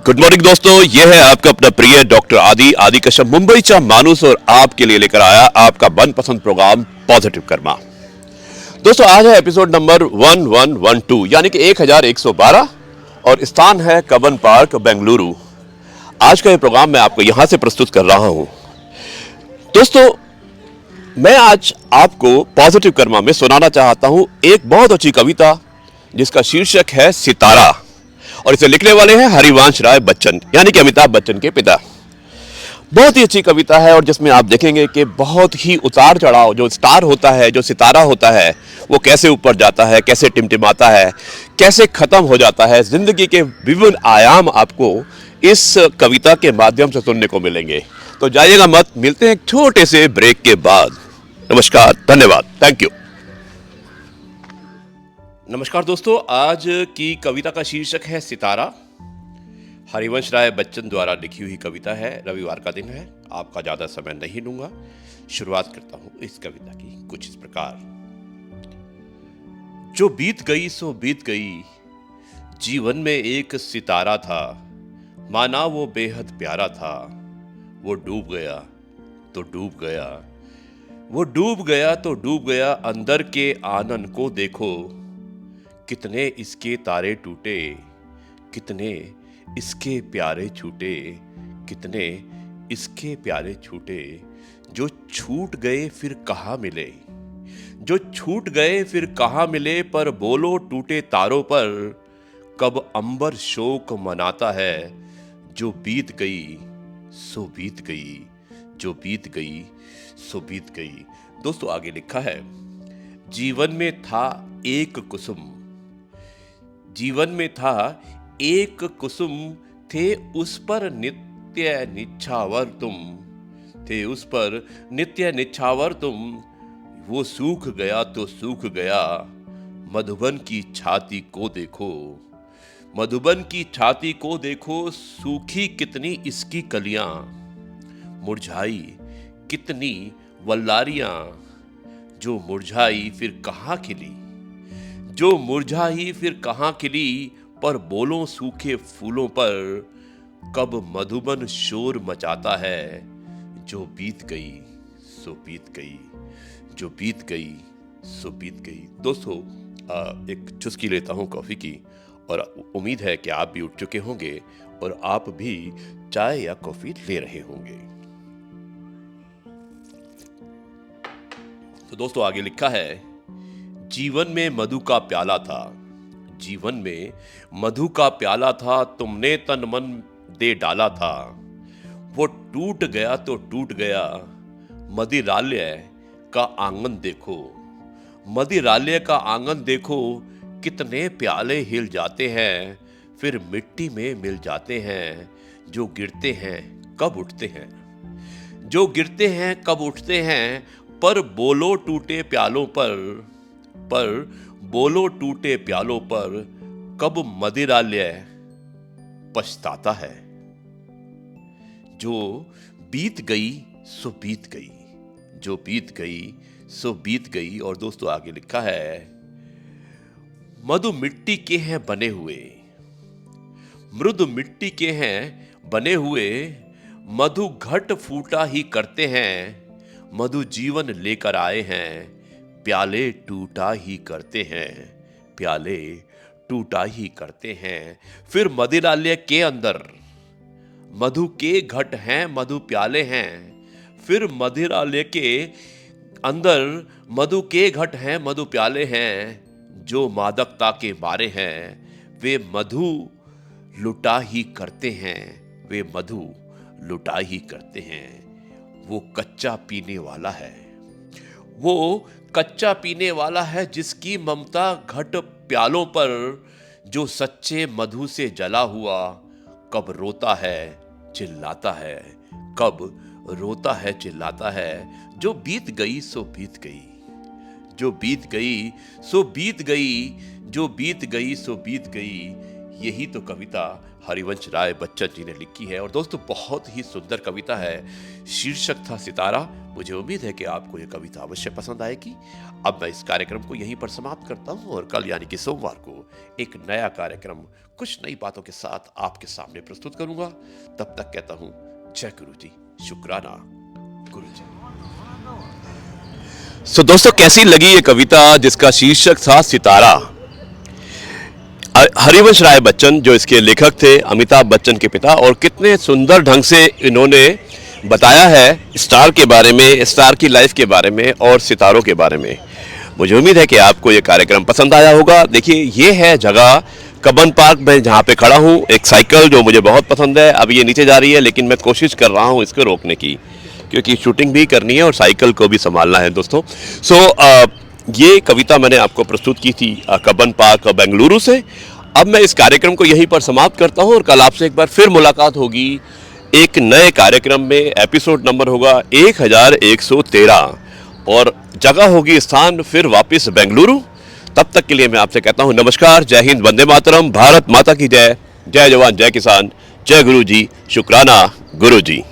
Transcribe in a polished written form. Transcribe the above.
Good morning दोस्तों, ये है आपका अपना प्रिय डॉक्टर आदि कश्यप मुंबईचा माणूस और आपके लिए लेकर आया आपका मनपसंद प्रोग्राम पॉजिटिव कर्मा। दोस्तों आज है एपिसोड नंबर 1112 यानी कि 1112 और स्थान है कबन पार्क बेंगलुरु। आज का ये प्रोग्राम मैं आपको यहां से प्रस्तुत कर रहा हूं। दोस्तों मैं आज आपको पॉजिटिव कर्मा में सुनाना चाहता हूं एक बहुत अच्छी कविता जिसका शीर्षक है सितारा और इसे लिखने वाले हैं हरिवंश राय बच्चन यानी कि अमिताभ बच्चन के पिता। बहुत ही अच्छी कविता है और जिसमें आप देखेंगे कि बहुत ही उतार चढ़ाव, जो स्टार होता है, जो सितारा होता है, वो कैसे ऊपर जाता है, कैसे टिमटिमाता है, कैसे खत्म हो जाता है। जिंदगी के विभिन्न आयाम आपको इस कविता के माध्यम से सुनने को मिलेंगे। तो जाइएगा मत, मिलते हैं एक छोटे से ब्रेक के बाद। नमस्कार, धन्यवाद, थैंक यू। नमस्कार दोस्तों, आज की कविता का शीर्षक है सितारा। हरिवंश राय बच्चन द्वारा लिखी हुई कविता है। रविवार का दिन है, आपका ज्यादा समय नहीं लूंगा। शुरुआत करता हूं इस कविता की कुछ इस प्रकार। जो बीत गई सो बीत गई, जीवन में एक सितारा था, माना वो बेहद प्यारा था। वो डूब गया तो डूब गया, वो डूब गया तो डूब गया। अंदर के आनंद को देखो, कितने इसके तारे टूटे, कितने इसके प्यारे छूटे, कितने इसके प्यारे छूटे। जो छूट गए फिर कहाँ मिले, जो छूट गए फिर कहाँ मिले। पर बोलो टूटे तारों पर, कब अंबर शोक मनाता है। जो बीत गई सो बीत गई, जो बीत गई सो बीत गई। दोस्तों आगे लिखा है, जीवन में था एक कुसुम, जीवन में था एक कुसुम, थे उस पर नित्य निछावर तुम, थे उस पर नित्य निछावर तुम। वो सूख गया तो सूख गया, मधुबन की छाती को देखो, मधुबन की छाती को देखो। सूखी कितनी इसकी कलियां, मुरझाई कितनी वल्लारियां। जो मुरझाई फिर कहाँ खिली, जो मुरझाई फिर कहाँ खिली। पर बोलो सूखे फूलों पर, कब मधुबन शोर मचाता है। जो बीत गई सो बीत गई, जो बीत गई सो बीत गई। दोस्तों एक चुस्की लेता हूं कॉफी की और उम्मीद है कि आप भी उठ चुके होंगे और आप भी चाय या कॉफी ले रहे होंगे। तो दोस्तों आगे लिखा है, जीवन में मधु का प्याला था, जीवन में मधु का प्याला था। तुमने तन मन दे डाला था, वो टूट गया तो टूट गया। मदिरालय का आंगन देखो, मदिरालय का आंगन देखो। कितने प्याले हिल जाते हैं, फिर मिट्टी में मिल जाते हैं। जो गिरते हैं कब उठते हैं, जो गिरते हैं कब उठते हैं। पर बोलो टूटे प्यालों पर बोलो टूटे प्यालों पर, कब मदिरालय पछताता है। जो बीत गई सो बीत गई, जो बीत गई सो बीत गई। और दोस्तों आगे लिखा है, मधु मिट्टी के हैं बने हुए, मृदु मिट्टी के हैं बने हुए। मधु घट फूटा ही करते हैं, मधु जीवन लेकर आए हैं। प्याले टूटा ही करते हैं, प्याले टूटा ही करते हैं। फिर मदिरालय के अंदर मधु के घट हैं, मधु प्याले हैं। फिर मदिरालय के अंदर मधु के घट हैं, मधु प्याले हैं। जो मादकता के मारे हैं, वे मधु लुटा ही करते हैं, वे मधु लुटा ही करते हैं। वो कच्चा पीने वाला है, वो कच्चा पीने वाला है, जिसकी ममता घट प्यालों पर। जो सच्चे मधु से जला हुआ, कब रोता है चिल्लाता है, कब रोता है चिल्लाता है। जो बीत गई सो बीत गई, जो बीत गई सो बीत गई, जो बीत गई सो बीत गई। यही तो कविता हरिवंश राय बच्चन जी ने लिखी है। और दोस्तों बहुत ही सुंदर कविता है, शीर्षक था सितारा। मुझे उम्मीद है कि आपको यह कविता अवश्य पसंद आएगी। अब मैं इस कार्यक्रम को यहीं पर समाप्त करता हूं और कल यानी कि सोमवार को एक नया कार्यक्रम कुछ नई बातों के साथ आपके सामने प्रस्तुत करूंगा। तब तक कहता हूं जय गुरु जी, शुक्राना गुरु जी। सो दोस्तों, कैसी लगी ये कविता जिसका शीर्षक था सितारा। हरिवंश राय बच्चन जो इसके लेखक थे, अमिताभ बच्चन के पिता, और कितने सुंदर ढंग से इन्होंने बताया है स्टार के बारे में, स्टार की लाइफ के बारे में और सितारों के बारे में। मुझे उम्मीद है कि आपको ये कार्यक्रम पसंद आया होगा। देखिए, ये है जगह कब्बन पार्क में जहाँ पे खड़ा हूँ। एक साइकिल जो मुझे बहुत पसंद है, अब ये नीचे जा रही है, लेकिन मैं कोशिश कर रहा हूँ इसको रोकने की, क्योंकि शूटिंग भी करनी है और साइकिल को भी संभालना है दोस्तों। ये कविता मैंने आपको प्रस्तुत की थी कब्बन पार्क बेंगलुरु से। अब मैं इस कार्यक्रम को यहीं पर समाप्त करता हूं और कल आपसे एक बार फिर मुलाकात होगी एक नए कार्यक्रम में। एपिसोड नंबर होगा 1113 और जगह होगी, स्थान फिर वापस बेंगलुरु। तब तक के लिए मैं आपसे कहता हूं नमस्कार, जय हिंद, वंदे मातरम, भारत माता की जय, जय जवान जय किसान, जय गुरु जी, शुक्राना गुरु जी।